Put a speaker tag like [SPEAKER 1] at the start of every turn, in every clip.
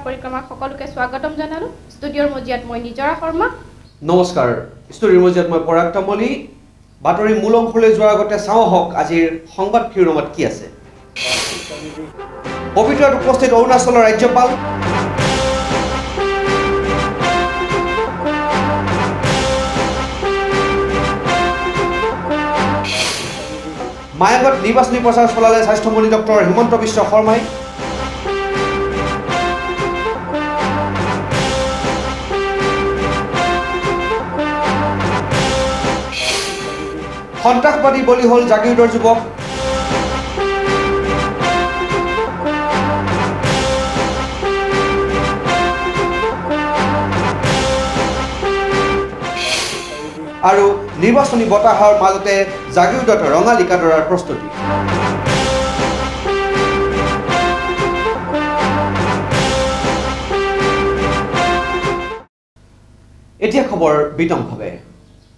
[SPEAKER 1] পৰিক্ৰমা সকলোকে স্বাগতম জনালো ষ্টুডিঅ'ৰ মজিয়াত মই নিজৰা শৰ্মা
[SPEAKER 2] নমস্কাৰ ষ্টুডিঅ'ৰ মজিয়াত মই পৰাগ তামলি বাতৰি মূল অংশলৈ যোৱাৰ আগতে চাওঁ হওক আজিৰ সংবাদ শিৰোনামাত কি আছে পবিত্ৰত উপস্থিত অৰুণাচলৰ ৰাজ্যপাল মায়াগত নিৰ্বাচনী প্ৰচাৰ চলালে স্বাস্থ্যমন্ত্ৰী ডক্টৰ হিমন্ত বিশ্ব শৰ্মাই সন্ত্ৰাসবাদী বলি হল জাগিৰোডৰ যুৱক আৰু নিৰ্বাচনী বতাহৰ মাজতে জাগিৰোডত ৰঙালিকা দৰাৰ প্ৰস্তুতি এতিয়া খবৰ বিতংভাৱে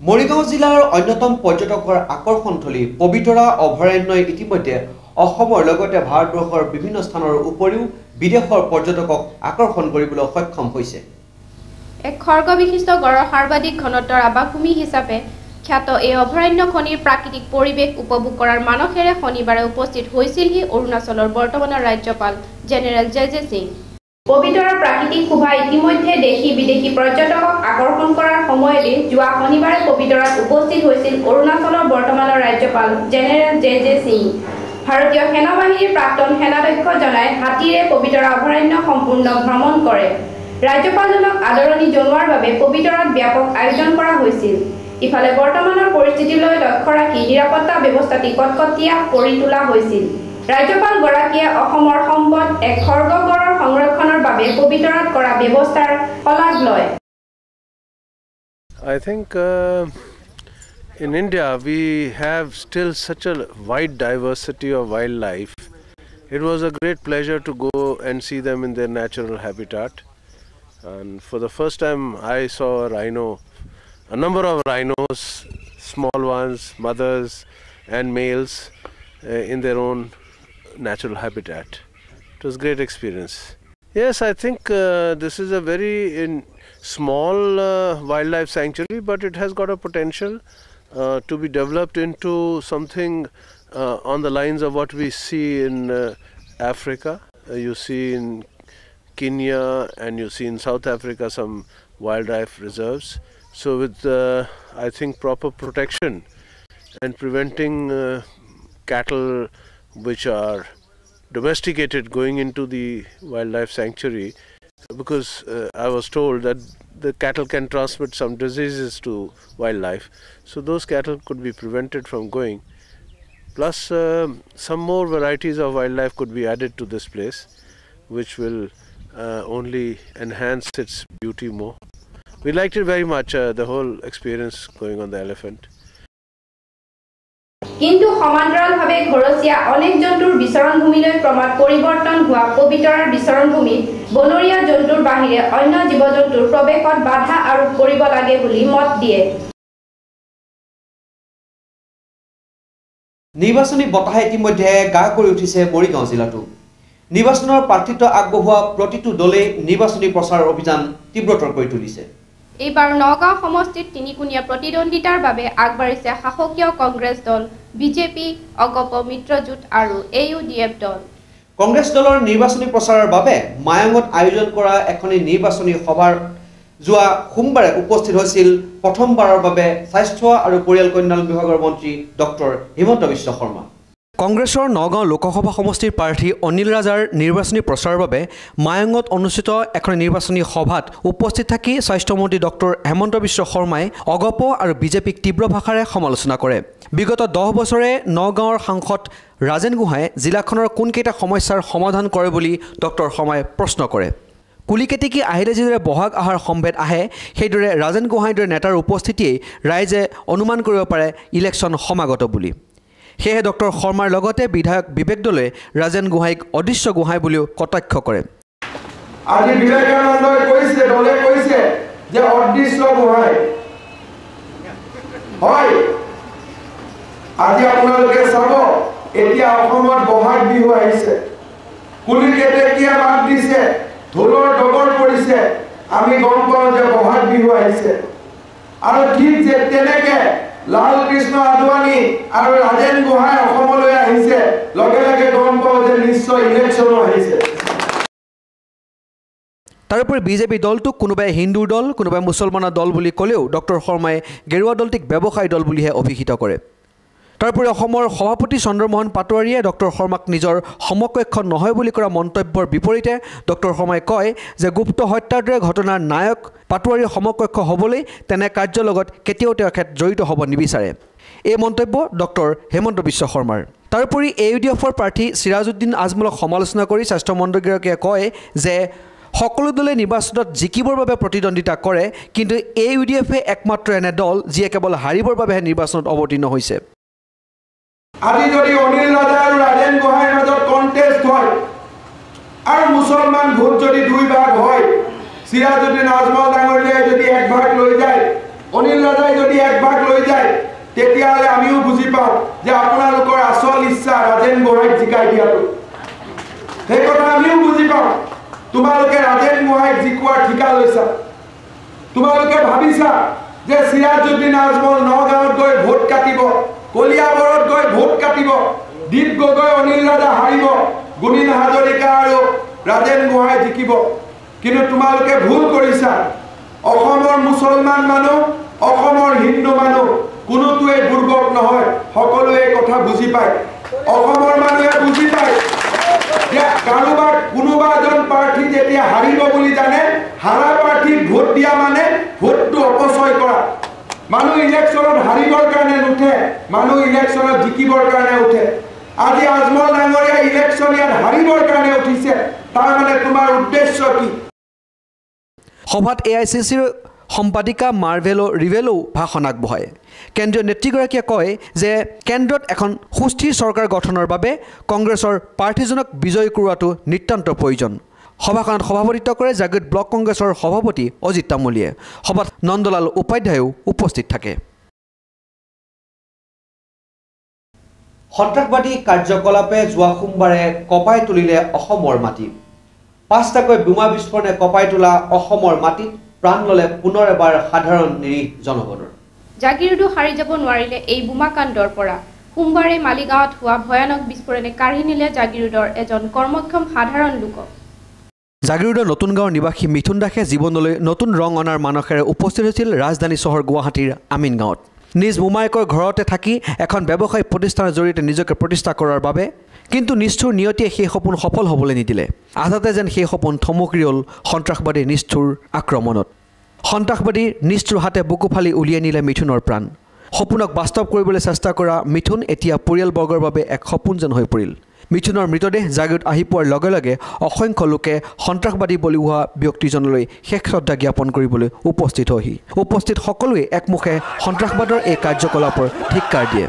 [SPEAKER 2] মৰিগাঁও জিলাৰ অন্যতম পৰ্যটকৰ আকৰ্ষণথলী পবিতৰা অভয়াৰণ্যই ইতিমধ্যে অসমৰ লগতে ভাৰতবৰ্ষৰ বিভিন্ন স্থানৰ উপৰিও বিদেশৰ পৰ্যটকক আকৰ্ষণ কৰিবলৈ সক্ষম হৈছে
[SPEAKER 1] এক খৰ্গ বিশিষ্ট গড়ৰ সৰ্বাধিক ঘনত্বৰ আৱাসভূমি হিচাপে খ্যাত এই অভয়াৰণ্যখনিৰ প্ৰাকৃতিক পৰিৱেশ উপভোগ কৰাৰ মানসেৰে শনিবাৰে উপস্থিত হৈছিলহি অৰুণাচলৰ বৰ্তমানৰ ৰাজ্যপাল জেনেৰেল জে সিং পবিতৰাৰ প্ৰাকৃতিক শোভা ইতিমধ্যে দেশী বিদেশী পৰ্যটকক আকৰ্ষণ কৰাৰ সময়তে যোৱা শনিবাৰে পবিতৰাত উপস্থিত হৈছিল অৰুণাচলৰ বৰ্তমানৰ ৰাজ্যপাল জেনেৰেল জে সিং ভাৰতীয় সেনাবাহিনীৰ প্ৰাক্তন সেনাধ্যক্ষ জনাই হাতীৰে পবিতৰা অভয়াৰণ্য সম্পূৰ্ণ ভ্ৰমণ কৰে ৰাজ্যপালজনক আদৰণি জনোৱাৰ বাবে পবিতৰাত ব্যাপক আয়োজন কৰা হৈছিল ইফালে বৰ্তমানৰ পৰিস্থিতিলৈ লক্ষ্য ৰাখি নিৰাপত্তা ব্যৱস্থাটি কটকটীয়া কৰি তোলা হৈছিল ৰাজ্যপাল গৰাকীয়ে অসমৰ সম্পদ এক খৰ্গগড়ৰ সংৰক্ষণৰ বাবে পবিতৰাত কৰা ব্যৱস্থাৰ শলাগ লয়
[SPEAKER 3] I think in India we have still such a wide diversity of wildlife. It was a great pleasure to go and see them in their natural habitat. And for the first time I saw a rhino, a number of rhinos, small ones, mothers and males in their own natural habitat. It was a great experience. Yes, I think this is a very small wildlife sanctuary, but it has got a potential to be developed into something on the lines of what we see in Africa. You see in Kenya and you see in South Africa some wildlife reserves. So with I think proper protection and preventing cattle which are domesticated going into the wildlife sanctuary, because I was told that the cattle can transmit some diseases to wildlife, so those cattle could be prevented from going, plus some more varieties of wildlife could be added to this place which will only enhance its beauty more. We liked it very much, the whole experience going on the elephant.
[SPEAKER 1] কিন্তু সমান্তৰালভাৱে ঘৰচীয়া অনেক জন্তুৰ বিচৰণ ভূমিলৈ ক্ৰমাৎ পৰিৱৰ্তন হোৱা পবিতৰাৰ বিচৰণ ভূমিত বনৰীয়া জন্তুৰ বাহিৰে অন্য জীৱ-জন্তুৰ প্ৰৱেশত বাধা আৰোপ কৰিব লাগে বুলি মত দিয়ে
[SPEAKER 2] নিৰ্বাচনী বতাহে ইতিমধ্যে গা কৰি উঠিছে মৰিগাঁও জিলাটো নিৰ্বাচনৰ প্ৰাৰ্থিত্ব আগবঢ়োৱা প্ৰতিটো দলে নিৰ্বাচনী প্ৰচাৰ অভিযান তীব্ৰতৰ কৰি তুলিছে
[SPEAKER 1] এইবাৰ নগাঁও সমষ্টিত তিনিকুণীয়া প্ৰতিদ্বন্দ্বিতাৰ বাবে আগবাঢ়িছে শাসকীয় কংগ্ৰেছ দল বিজেপি অগপ মিত্ৰজোঁট আৰু AUDF দল
[SPEAKER 2] কংগ্ৰেছ দলৰ নিৰ্বাচনী প্ৰচাৰৰ বাবে মায়াঙত আয়োজন কৰা এখন নিৰ্বাচনী সভাৰ যোৱা সোমবাৰে উপস্থিত হৈছিল প্ৰথমবাৰৰ বাবে স্বাস্থ্য আৰু পৰিয়াল কল্যাণ বিভাগৰ মন্ত্ৰী ডক্টৰ হিমন্ত বিশ্ব শৰ্মা কংগ্ৰেছৰ নগাঁও লোকসভা সমষ্টিৰ প্ৰাৰ্থী অনিল ৰাজাৰ নিৰ্বাচনী প্ৰচাৰৰ বাবে মায়াঙত অনুষ্ঠিত এখন নিৰ্বাচনী সভাত উপস্থিত থাকি স্বাস্থ্যমন্ত্ৰী ডক্টৰ হিমন্ত বিশ্ব শৰ্মাই অগপ আৰু বিজেপিক তীব্ৰ ভাষাৰে সমালোচনা কৰে বিগত 10 বছৰে নগাঁৱৰ সাংসদ ৰাজেন গোহাঁই জিলাখনৰ কোনকেইটা সমস্যাৰ সমাধান কৰে বুলি ডক্টৰ শৰ্মাই প্ৰশ্ন কৰে কুলিকেতিকি আহিলে যিদৰে বহাগ আহাৰ সম্ভেদ আহে সেইদৰে ৰাজেন গোহাঁইৰ দৰে নেতাৰ উপস্থিতিয়ে ৰাইজে অনুমান কৰিব পাৰে ইলেকশ্যন সমাগত বুলি সেয়ে ডক্টৰ শৰ্মাৰ লগতে বিধায়ক বিবেক দলে ৰাজেন গোহাঁইক অদৃশ্য গোহাঁই বুলিও কটাক্ষ কৰে
[SPEAKER 4] আজি বিবেকানন্দই কৈছে দলে কৈছে যে অদৃশ্য গোহাঁই হয় আজি আপোনালোকে চাব এতিয়া অসমত বহাগ বিহু আহিছে কুলিকেতে কি মাত দিছে ঢোলৰ ডগৰ পৰিছে আমি গম পাওঁ যে বহাগ বিহু আহিছে আৰু ঠিক যে তেনেকে লাল কৃষ্ণ আদৱানী আৰু ৰাজেন গোহাঁই অসমলৈ আহিছে লগে লগে গম পাওঁ যে নিশ্চয় ইলেকশ্যনো আহিছে
[SPEAKER 2] তাৰোপৰি বিজেপি দলটোক কোনোবাই হিন্দুৰ দল কোনোবাই মুছলমানৰ দল বুলি ক'লেও ডক্টৰ শৰ্মাই গেৰুৱা দলটিক ব্যৱসায়ী দল বুলিহে অভিহিত কৰে তাৰোপৰি অসমৰ সভাপতি চন্দ্ৰমোহন পাটোৱাৰীয়ে ডক্টৰ শৰ্মাক নিজৰ সমকক্ষ নহয় বুলি কৰা মন্তব্যৰ বিপৰীতে ডক্টৰ শৰ্মাই কয় যে গুপ্ত হত্যাৰ দৰে ঘটনাৰ নায়ক পাটোৱাৰীৰ সমকক্ষ হ'বলৈ তেনে কাৰ্যৰ লগত কেতিয়াও তেখেত জড়িত হ'ব নিবিচাৰে এই মন্তব্য ডক্টৰ হেমন্ত বিশ্ব শৰ্মাৰ তাৰোপৰি AUDFৰ প্ৰাৰ্থী সিৰাজউদ্দিন আজমলক সমালোচনা কৰি স্বাস্থ্যমন্ত্ৰীগৰাকীয়ে কয় যে সকলো দলে নিৰ্বাচনত জিকিবৰ বাবে প্ৰতিদ্বন্দ্বিতা কৰে কিন্তু AUDFে একমাত্ৰ এনে দল যিয়ে কেৱল হাৰিবৰ বাবেহে নিৰ্বাচনত অৱতীৰ্ণ হৈছে
[SPEAKER 4] আজি যদি অনিল ৰাজা আৰু ৰাজেন গোহাঁইৰ মাজত কণ্টেষ্ট হয় আৰু মুছলমান ভোট যদি দুই ভাগ হয় সিৰাজউদ্দিন আজমল ডাঙৰীয়াই যদি এক ভাগ লৈ যায় অনিল ৰাজাই যদি এক ভাগ লৈ যায় তেতিয়াহ'লে আমিও বুজি পাওঁ যে আপোনালোকৰ আচল ইচ্ছা ৰাজেন গোহাঁইক জিকাই দিয়াটো সেই কথা আমিও বুজি পাওঁ তোমালোকে ৰাজেন গোহাঁইক জিকোৱাৰ ঠিকা লৈছা তোমালোকে ভাবিছা যে সিৰাজউদ্দিন আজমল নগাঁৱত গৈ ভোট কাটিব কলিয়াবৰত গৈ ভোট কাটিব দীপ গগৈ অনিল ৰাজা হাৰিব গুণীন হাজৰিকা আৰু ৰাজেন গোহাঁই জিকিব কিন্তু তোমালোকে ভুল কৰিছা অসমৰ মুছলমান মানুহ অসমৰ হিন্দু মানুহ কোনোটোৱে দুৰ্বল নহয় সকলোৱে কথা বুজি পায় অসমৰ মানুহে বুজি পায় যে কাৰোবাৰ কোনোবা এজন প্ৰাৰ্থী যেতিয়া হাৰিব বুলি জানে হাৰা প্ৰাৰ্থীক ভোট দিয়া মানে ভোটটো অপচয় কৰা মানুহ ইলেকশ্যনত হাৰিবৰ কাৰণে নুঠে মানুহ ইলেকশ্যনত জিকিবৰ কাৰণে উঠে আজি আজমল ডাঙৰীয়া ইলেকশ্যন ইয়াত হাৰিবৰ কাৰণে উঠিছে তাৰ মানে তোমাৰ উদ্দেশ্য কি
[SPEAKER 2] সভাত AICCৰ সম্পাদিকা মাৰ্ভেলো ৰিভেলো ভাষণ আগবঢ়ায় কেন্দ্ৰীয় নেত্ৰীগৰাকীয়ে কয় যে কেন্দ্ৰত এখন সুস্থিৰ চৰকাৰ গঠনৰ বাবে কংগ্ৰেছৰ প্ৰাৰ্থীজনক বিজয়ী কৰোৱাটো নিতান্ত প্ৰয়োজন সভাখনত সভাপতিত্ব কৰে জাগৃত ব্লক কংগ্ৰেছৰ সভাপতি অজিত তামুলীয়ে সভাত নন্দলাল উপাধ্যায়ো উপস্থিত থাকে সন্ত্ৰাসবাদী কাৰ্যকলাপে যোৱা সোমবাৰে কপাই তুলিলে অসমৰ মাটি ৫টাকৈ বোমা বিস্ফোৰণে কপাই তোলা অসমৰ মাটিত প্ৰাণ ল'লে পুনৰ এবাৰ সাধাৰণ নিৰীহ জনগণৰ
[SPEAKER 1] জাগিৰোডো হাৰি যাব নোৱাৰিলে এই বোমাকাণ্ডৰ পৰা সোমবাৰে মালিগাঁৱত হোৱা ভয়ানক বিস্ফোৰণে কাঢ়ি নিলে জাগিৰোডৰ এজন কৰ্মক্ষম সাধাৰণ লোকক
[SPEAKER 2] জাগিৰোডৰ নতুন গাঁৱৰ নিবাসী মিথুন দাসে জীৱনলৈ নতুন ৰং অনাৰ মানসেৰে উপস্থিত হৈছিল ৰাজধানী চহৰ গুৱাহাটীৰ আমিন গাঁৱত নিজ মোমায়েকৰ ঘৰতে থাকি এখন ব্যৱসায়িক প্ৰতিষ্ঠানৰ জৰিয়তে নিজকে প্ৰতিষ্ঠা কৰাৰ বাবে কিন্তু নিষ্ঠুৰ নিয়তিয়ে সেই সপোন সফল হ'বলৈ নিদিলে আধাতে যেন সেই সপোন থমকি ৰ'ল সন্ত্ৰাসবাদীৰ নিষ্ঠুৰ আক্ৰমণত সন্ত্ৰাসবাদীৰ নিষ্ঠুৰ হাতে বুকু ফালি উলিয়াই নিলে মিথুনৰ প্ৰাণ সপোনক বাস্তৱ কৰিবলৈ চেষ্টা কৰা মিথুন এতিয়া পৰিয়ালবৰ্গৰ বাবে এক সপোন যেন হৈ পৰিল মিথুনৰ মৃতদেহ জাগিৰোড আহি পোৱাৰ লগে লগে অসংখ্য লোকে সন্ত্ৰাসবাদী বলি হোৱা ব্যক্তিজনলৈ শেষ শ্ৰদ্ধা জ্ঞাপন কৰিবলৈ উপস্থিত সকলোৱে একমুখে সন্ত্ৰাসবাদৰ এই কাৰ্যকলাপৰ ধিক্কাৰ দিয়ে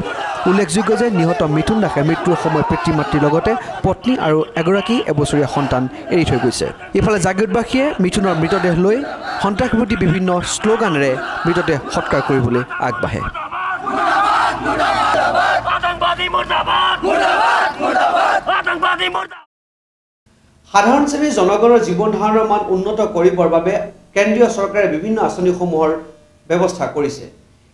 [SPEAKER 2] উল্লেখযোগ্য যে নিহত মিথুন দাসে মৃত্যুৰ সময় পিতৃ মাতৃৰ লগতে পত্নী আৰু এগৰাকী এবছৰীয়া সন্তান এৰি থৈ গৈছে ইফালে জাগিৰোডবাসীয়ে মিথুনৰ মৃতদেহ লৈ সন্ত্ৰাসবাদী বিভিন্ন শ্লোগানেৰে মৃতদেহ সৎকাৰ কৰিবলৈ আগবাঢ়ে সাধাৰণ শ্ৰেণীৰ জনগণৰ জীৱন ধাৰণৰ মান উন্নত কৰিবৰ বাবে কেন্দ্ৰীয় চৰকাৰে বিভিন্ন আঁচনিসমূহৰ ব্যৱস্থা কৰিছে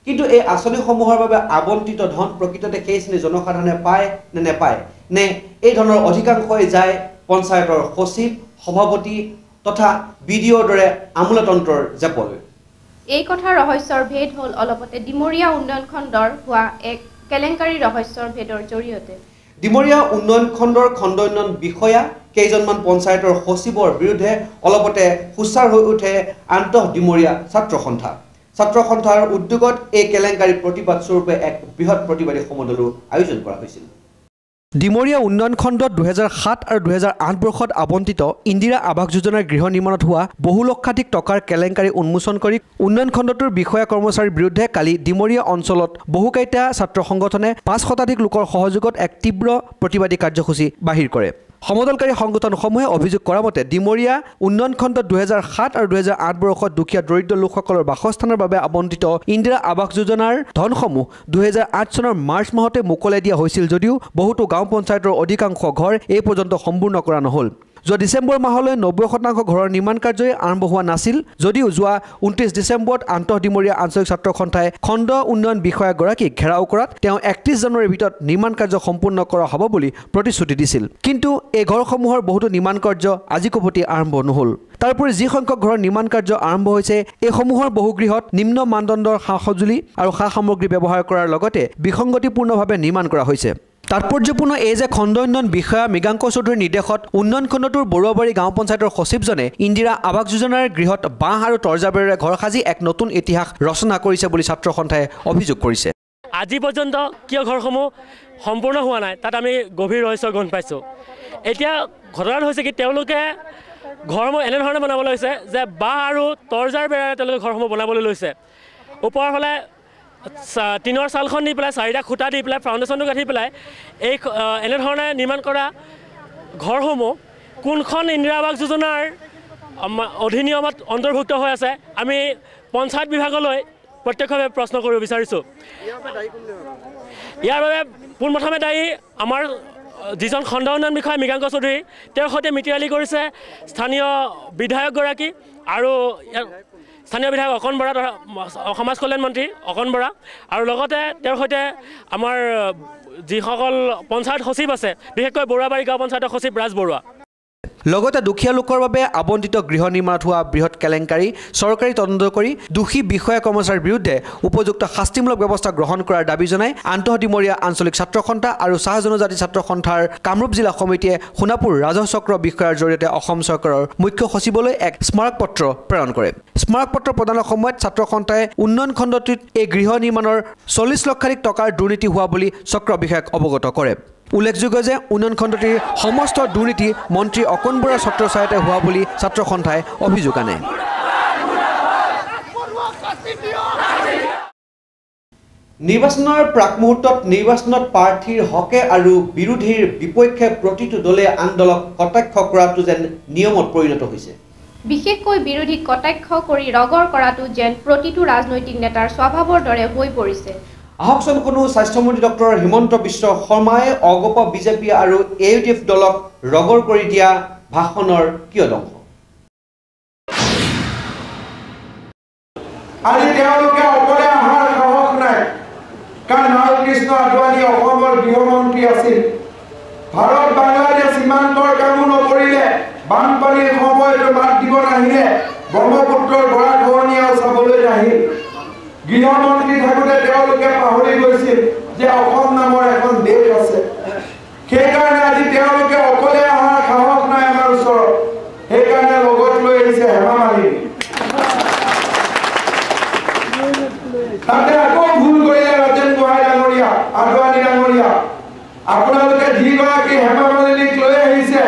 [SPEAKER 2] কিন্তু এই আঁচনিসমূহৰ বাবে আবণ্টিত ধন প্ৰকৃততে সেই শ্ৰেণীৰ জনসাধাৰণে পায় নে নেপায় নে এই ধনৰ অধিকাংশই যায় পঞ্চায়তৰ সচিব সভাপতি তথা বিডিঅ'ৰ দৰে আমোলাতন্ত্ৰৰ জেপলৈ
[SPEAKER 1] এই কথা ৰহস্যৰ ভেদ হ'ল অলপতে ডিমৰীয়া উন্নয়ন খণ্ডৰ হোৱা এক কেলেংকাৰী ৰহস্যৰ ভেদৰ জৰিয়তে
[SPEAKER 2] ডিমৰীয়া উন্নয়ন খণ্ডৰ খণ্ড উন্নয়ন বিষয়া কেইজনমান পঞ্চায়তৰ সচিবৰ বিৰুদ্ধে অলপতে সুচাৰ হৈ উঠে আন্তঃ ডিমৰীয়া ছাত্ৰ সন্থাৰ উদ্যোগত এই কেলেংকাৰী প্ৰতিবাদ স্বৰূপে এক বৃহৎ প্ৰতিবাদী সমদলো আয়োজন কৰা হৈছিল ডিমৰীয়া উন্নয়ন খণ্ডত 2007 আৰু 2008 বৰ্ষত আবণ্টিত ইন্দিৰা আৱাস যোজনাৰ গৃহ নিৰ্মাণত হোৱা বহু লক্ষাধিক টকাৰ কেলেংকাৰী উন্মোচন কৰি উন্নয়ন খণ্ডটোৰ বিষয়া কৰ্মচাৰীৰ বিৰুদ্ধে কালি ডিমৰীয়া অঞ্চলত বহুকেইটা ছাত্ৰ সংগঠনে 5 শতাধিক লোকৰ সহযোগত এক তীব্ৰ প্ৰতিবাদী কাৰ্যসূচী বাহিৰ কৰে সমদলকাৰী সংগঠনসমূহে অভিযোগ কৰা মতে ডিমৰীয়া উন্নয়ন খণ্ডত 2007 আৰু 2008 বৰ্ষত দুখীয়া দৰিদ্ৰ লোকসকলৰ বাসস্থানৰ বাবে আবণ্টিত ইন্দিৰা আৱাস যোজনাৰ ধনসমূহ 2008 চনৰ মাৰ্চ মাহতে মুকলাই দিয়া হৈছিল যদিও বহুতো গাঁও পঞ্চায়তৰ অধিকাংশ ঘৰ এই পৰ্যন্ত সম্পূৰ্ণ কৰা নহ'ল যোৱা ডিচেম্বৰ মাহলৈ 90% ঘৰৰ নিৰ্মাণ কাৰ্যই আৰম্ভ হোৱা নাছিল যদিও যোৱা 29 ডিচেম্বৰত আন্তঃদিমৰীয়া আঞ্চলিক ছাত্ৰ সন্থাই খণ্ড উন্নয়ন বিষয়াগৰাকীক ঘেৰাও কৰাত তেওঁ 31 জানুৱাৰীৰ ভিতৰত নিৰ্মাণ কাৰ্য সম্পূৰ্ণ কৰা হ'ব বুলি প্ৰতিশ্ৰুতি দিছিল কিন্তু এই ঘৰসমূহৰ বহুতো নিৰ্মাণ কাৰ্য আজিকোপতি আৰম্ভ নহল তাৰোপৰি যি সংখ্যক ঘৰৰ নিৰ্মাণ কাৰ্য আৰম্ভ হৈছে এই সমূহৰ বহু গৃহত নিম্ন মানদণ্ডৰ সা-সঁজুলি আৰু সা-সামগ্ৰী ব্যৱহাৰ কৰাৰ লগতে বিসংগতিপূৰ্ণভাৱে নিৰ্মাণ কৰা হৈছে তাৎপৰ্যপূৰ্ণ এই যে খণ্ড উন্নয়ন বিষয়া মৃগাংক চৌধুৰীৰ নিৰ্দেশত উন্নয়ন খণ্ডটোৰ বৰুৱাবাৰী গাঁও পঞ্চায়তৰ সচিবজনে ইন্দিৰা আৱাস যোজনাৰ গৃহত বাঁহ আৰু তৰ্জাবেৰেৰে ঘৰ সাজি এক নতুন ইতিহাস ৰচনা কৰিছে বুলি ছাত্ৰ সন্থাই অভিযোগ কৰিছে
[SPEAKER 5] আজি পৰ্যন্ত কিয় ঘৰসমূহ সম্পূৰ্ণ হোৱা নাই তাত আমি গভীৰ ৰহস্য গণ পাইছোঁ এতিয়া ঘটনাটো হৈছে কি তেওঁলোকে ঘৰসমূহ এনেধৰণে বনাবলৈ লৈছে যে বাঁহ আৰু তৰ্জাৰ বেৰেৰে তেওঁলোকে ঘৰসমূহ বনাবলৈ লৈছে ওপৰৰ ফালে টিনৰ চালখন দি পেলাই 4টা খুঁটা দি পেলাই ফাউণ্ডেশ্যনটো গাঁঠি পেলাই এই এনেধৰণে নিৰ্মাণ কৰা ঘৰসমূহ কোনখন ইন্দিৰা আৱাস যোজনাৰ অধিনিয়মত অন্তৰ্ভুক্ত হৈ আছে আমি পঞ্চায়ত বিভাগলৈ প্ৰত্যক্ষভাৱে প্ৰশ্ন কৰিব বিচাৰিছোঁ ইয়াৰ বাবে পোনপ্ৰথমে দায়ী আমাৰ যিজন খণ্ড উন্নয়ন বিষয়া মৃগাংক চৌধুৰী তেওঁৰ সৈতে মিতিৰালি কৰিছে স্থানীয় বিধায়কগৰাকী আৰু স্থানীয় বিধায়ক অকণ বৰা সমাজ কল্যাণ মন্ত্ৰী অকণ বৰা আৰু লগতে তেওঁৰ সৈতে আমাৰ যিসকল পঞ্চায়ত সচিব আছে বিশেষকৈ বৰুৱাবাৰী গাঁও পঞ্চায়তৰ সচিব ৰাজ বৰুৱা
[SPEAKER 2] লগতে দুখীয়া লোকৰ বাবে আবণ্টিত গৃহ নিৰ্মাণত হোৱা বৃহৎ কেলেংকাৰী চৰকাৰী তদন্ত কৰি দোষী বিষয়া কৰ্মচাৰীৰ বিৰুদ্ধে উপযুক্ত শাস্তিমূলক ব্যৱস্থা গ্ৰহণ কৰাৰ দাবী জনাই আন্তঃদিমৰীয়া আঞ্চলিক ছাত্ৰ সন্থা আৰু চাহ জনজাতি ছাত্ৰ সন্থাৰ কামৰূপ জিলা সমিতিয়ে সোণাপুৰ ৰাজহ চক্ৰ বিষয়াৰ জৰিয়তে অসম চৰকাৰৰ মুখ্য সচিবলৈ এক স্মাৰক পত্ৰ প্ৰেৰণ কৰে স্মাৰক পত্ৰ প্ৰদানৰ সময়ত ছাত্ৰ সন্থাই উন্নয়ন খণ্ডটোত এই গৃহ নিৰ্মাণৰ 40 লক্ষাধিক টকাৰ দুৰ্নীতি হোৱা বুলি চক্ৰ বিষয়াক অৱগত কৰে উল্লেখযোগ্য যে উন্নয়ন খণ্ডটিৰ সমস্ত দুৰ্নীতি মন্ত্ৰী অকণ বৰাৰ ছত্ৰছায়াতে হোৱা বুলি ছাত্ৰ সন্থাই অভিযোগ আনে নিৰ্বাচনৰ প্ৰাক মুহূৰ্তত নিৰ্বাচনত প্ৰাৰ্থীৰ হকে আৰু বিৰোধীৰ বিপক্ষে প্ৰতিটো দলে আন্দোলক কটাক্ষ কৰাটো যেন নিয়মত পৰিণত হৈছে
[SPEAKER 1] বিশেষকৈ বিৰোধীক কটাক্ষ কৰি ৰগৰ কৰাটো যেন প্ৰতিটো ৰাজনৈতিক নেতাৰ স্বভাৱৰ দৰে হৈ পৰিছে
[SPEAKER 2] আহকচোন কোনো স্বাস্থ্যমন্ত্ৰী ডক্টৰ হিমন্ত বিশ্ব শৰ্মাই অগপ বিজেপি আৰু AUDF দলক ৰগৰ কৰি দিয়া ভাষণৰ কিয় দংশ
[SPEAKER 4] আজি তেওঁলোকে অকলে অহাৰ সাহস নাই কাৰণ কৃষ্ণ আদৱানী অসমৰ গৃহমন্ত্ৰী আছিল ভাৰত বাংলাদেশ সীমান্তৰ কামো নকৰিলে বানপানীৰ সময়তো মাত দিব নাহিলে ব্ৰহ্মপুত্ৰৰ গৰাখহনীয়াও চাবলৈ নাহিল গৃহমন্ত্ৰী থাকোঁতে তেওঁলোকে পাহৰি গৈছিল যে অসম নামৰ এখন দেশ আছে সেইকাৰণে আজি তেওঁলোকে অকলে অহাৰ সাহস নাই আমাৰ ওচৰত সেইকাৰণে লগত লৈ আহিছে হেমা মালিনী তাতে আকৌ ভুল কৰিলে ৰাজেন গোহাঁই ডাঙৰীয়া আদৱানী ডাঙৰীয়া আপোনালোকে যিগৰাকী হেমা মালিনীক লৈ আহিছে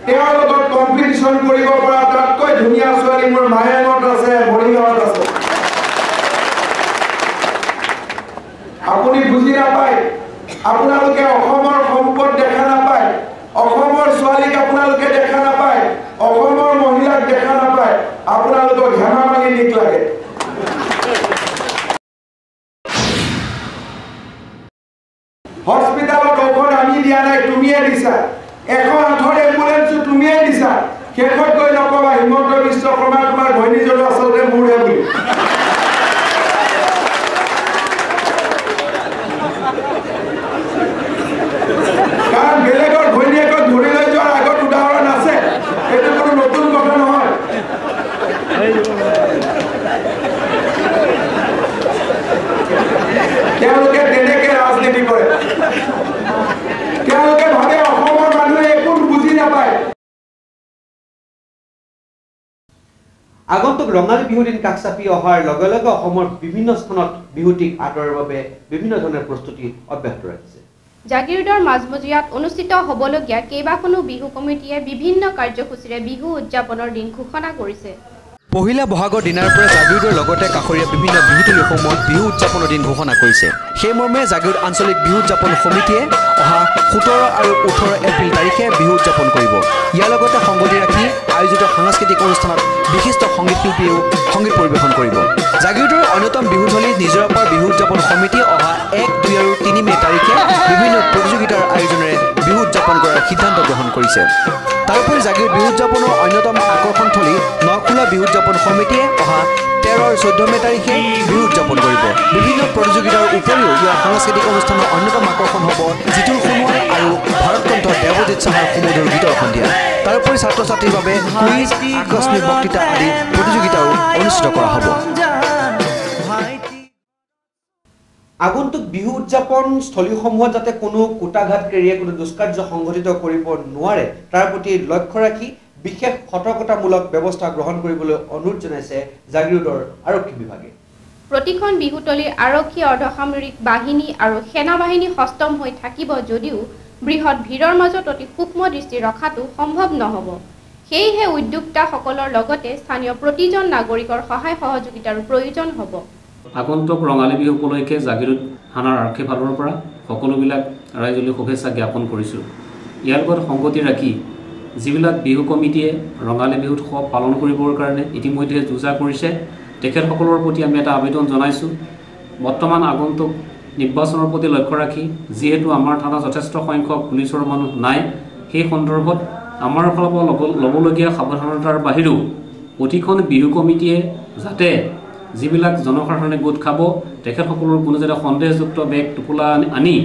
[SPEAKER 4] তেওঁৰ লগত কম্পিটিশ্যন কৰিব পৰা তাতকৈ ধুনীয়া ছোৱালী মোৰ মায়েঙত আছে মৰিগাঁৱত আছে আপুনি বুজি নাপায় আপোনালোকে অসমৰ সম্পদ দেখা নাপায় অসমৰ ছোৱালীক আপোনালোকে দেখা নাপায় অসমৰ মহিলাক দেখা নাপায় আপোনালোকক হেমা মালিনীক লাগে হস্পিটালত ঔষধ আমি দিয়া নাই তুমিয়ে দিছা এখন আঠৰ এম্বুলেন্সো তুমিয়ে দিছা শেষত গৈ নকবা হিমন্ত বিশ্ব শৰ্মা তোমাৰ ঘৈণীজনো আচলতে মোৰহে বুলি কাৰণ বেলেগৰ ঘৈণীয়েকক ধৰি লৈ যোৱাৰ আগত উদাহৰণ আছে এইটো কোনো নতুন কথা নহয় তেওঁলোকে তেনেকে ৰাজনীতি কৰে তেওঁলোকে ভাবে অসমৰ মানুহে একো বুজি নাপায়
[SPEAKER 2] আগন্তুক ৰঙালী বিহু দিন কাষ চাপি অহাৰ লগে লগে অসমৰ বিভিন্ন স্থানত বিহুটিক আদৰৰ বাবে বিভিন্ন ধৰণৰ প্ৰস্তুতি অব্যাহত ৰাখিছে
[SPEAKER 1] জাগিৰোডৰ মাজমজিয়াত অনুষ্ঠিত হ'বলগীয়া কেইবাখনো বিহু কমিটিয়ে বিভিন্ন কাৰ্যসূচীৰে বিহু উদযাপনৰ দিন ঘোষণা কৰিছে
[SPEAKER 2] পহিলা বহাগৰ দিনাৰ পৰা জাগিৰোডৰ লগতে কাষৰীয়া বিভিন্ন বিহুতলীসমূহত বিহু উদযাপনৰ দিন ঘোষণা কৰিছে সেই মৰ্মে জাগিৰোড আঞ্চলিক বিহু উদযাপন সমিতিয়ে
[SPEAKER 6] অহা 17 আৰু 18 এপ্ৰিল তাৰিখে বিহু উদযাপন কৰিব। ইয়াৰ লগতে সংগতি ৰাখি আয়োজিত সাংস্কৃতিক অনুষ্ঠানত বিশিষ্ট সংগীত শিল্পীয়েও সংগীত পৰিৱেশন কৰিব। জাগিৰোডৰ অন্যতম বিহুথলী নিজৰাপাৰ বিহু উদযাপন সমিতি অহা 1, 2 আৰু 3 মে তাৰিখে বিভিন্ন প্ৰতিযোগিতাৰ আয়োজনেৰে বিহু উদযাপন কৰাৰ সিদ্ধান্ত গ্ৰহণ কৰিছে। তাৰোপৰি জাগিৰোড বিহু উদযাপনৰ অন্যতম আকৰ্ষণথলী নখোলা বিহু উদযাপন সমিতিয়ে অহা 13 আৰু 14 মে তাৰিখে বিহু উদযাপন কৰিব। বিভিন্ন প্ৰতিযোগিতাৰ উপৰিও ইয়াৰ সাংস্কৃতিক অনুষ্ঠানৰ অন্যতম আকৰ্ষণ হ'ব জিতুল সোণোৱাল আৰু ভাৰতকণ্ঠৰ দেৱজিৎ সাহাৰ সুমধুৰ গীতৰ সন্ধিয়া। তাৰোপৰি ছাত্ৰ ছাত্ৰীৰ বাবে কুইজ, আকস্মিক বক্তৃতা আদি প্ৰতিযোগিতাও অনুষ্ঠিত কৰা হ'ব।
[SPEAKER 2] আগন্তুক বিহু উদযাপন স্থলীসমূহত যাতে কোনো কুটাঘাতকাৰীয়ে কোনো দুষ্কাৰ্য সংঘটিত কৰিব নোৱাৰে তাৰ প্ৰতি লক্ষ্য ৰাখি বিশেষ সতৰ্কতামূলক ব্যৱস্থা গ্ৰহণ কৰিবলৈ অনুৰোধ জনাইছে জাগিৰোডৰ আৰক্ষী বিভাগে।
[SPEAKER 1] প্ৰতিখন বিহুতলীৰ আৰক্ষী অৰ্ধসামৰিক বাহিনী আৰু সেনা বাহিনী সষ্টম হৈ থাকিব যদিও বৃহৎ ভিৰৰ মাজত অতি সূক্ষ্ম দৃষ্টি ৰখাটো সম্ভৱ নহ'ব। সেয়েহে উদ্যোক্তাসকলৰ লগতে স্থানীয় প্ৰতিজন নাগৰিকৰ সহায় সহযোগিতাৰো প্ৰয়োজন হ'ব।
[SPEAKER 7] আগন্তুক ৰঙালী বিহু উপলক্ষে জাগিৰোড থানাৰ আৰক্ষী ফালৰ পৰা সকলোবিলাক ৰাইজলৈ শুভেচ্ছা জ্ঞাপন কৰিছোঁ। ইয়াৰ লগত সংগতি ৰাখি যিবিলাক বিহু কমিটিয়ে ৰঙালী বিহু উৎসৱ পালন কৰিবৰ কাৰণে ইতিমধ্যে যোজা কৰিছে তেখেতসকলৰ প্ৰতি আমি এটা আবেদন জনাইছোঁ। বৰ্তমান আগন্তুক নিৰ্বাচনৰ প্ৰতি লক্ষ্য ৰাখি যিহেতু আমাৰ থানাত যথেষ্ট সংখ্যক পুলিচৰ মানুহ নাই, সেই সন্দৰ্ভত আমাৰ ফালৰ পৰা ল'বলগীয়া সাৱধানতাৰ বাহিৰেও প্ৰতিখন বিহু কমিটিয়ে যাতে যিবিলাক জনসাধাৰণে গোট খাব তেখেতসকলৰ কোনো যাতে সন্দেহযুক্ত বেগ টোপোলা আনি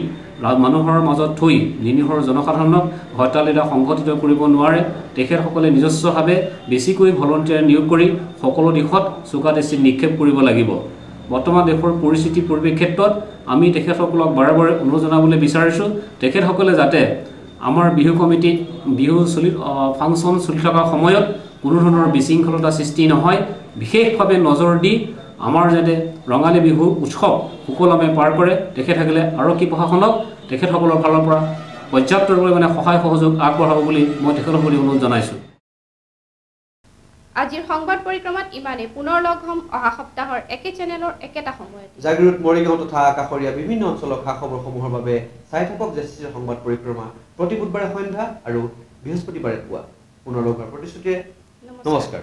[SPEAKER 7] মানুহৰ মাজত থৈ নিৰীহৰ জনসাধাৰণক হত্যালীলা সংঘটিত কৰিব নোৱাৰে। তেখেতসকলে নিজস্বভাৱে বেছিকৈ ভলণ্টিয়াৰ নিয়োগ কৰি সকলো দিশত চোকা দৃষ্টি নিক্ষেপ কৰিব লাগিব। বৰ্তমান দেশৰ পৰিস্থিতি পৰিপ্ৰেক্ষিতত আমি তেখেতসকলক বাৰে বাৰে অনুৰোধ জনাবলৈ বিচাৰিছোঁ তেখেতসকলে যাতে আমাৰ বিহু কমিটিত বিহু ফাংচন চলি থকা সময়ত কোনো ধৰণৰ বিশৃংখলতা সৃষ্টি নহয়, বিশেষভাৱে নজৰ দি আমাৰ যাতে ৰঙালী বিহু উৎসৱ সুকলমে পাৰ কৰে তেখেতসকলে আৰক্ষী প্ৰশাসনক তেখেতসকলৰ ফালৰ পৰা পৰ্যাপ্ত পৰিমাণে সহায় সহযোগ আগবঢ়াব বুলি মই তেখেতসকলক অনুৰোধ জনাইছোঁ।
[SPEAKER 1] আজিৰ সংবাদ পৰিক্ৰমাত ইমানে। পুনৰ লগ হ'ম অহা সপ্তাহৰ একে চেনেলৰ একেটা সময়ত।
[SPEAKER 2] জাগিৰোড, মৰিগাঁও তথা কাষৰীয়া বিভিন্ন অঞ্চলৰ খা খবৰসমূহৰ বাবে চাই থাকক জেচিচিৰ সংবাদ পৰিক্ৰমা প্ৰতি বুধবাৰে সন্ধ্যা আৰু বৃহস্পতিবাৰে পুৱা। পুনৰ লগ হোৱাৰ প্ৰতিশ্ৰুতিৰে নমস্কাৰ।